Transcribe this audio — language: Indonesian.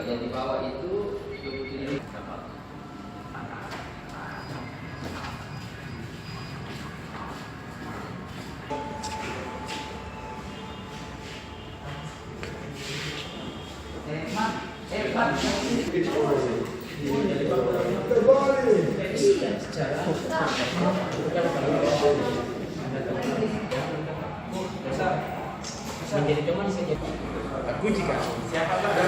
yang di bawah itu ini menjadi teman saja. Aku jika siapa untuk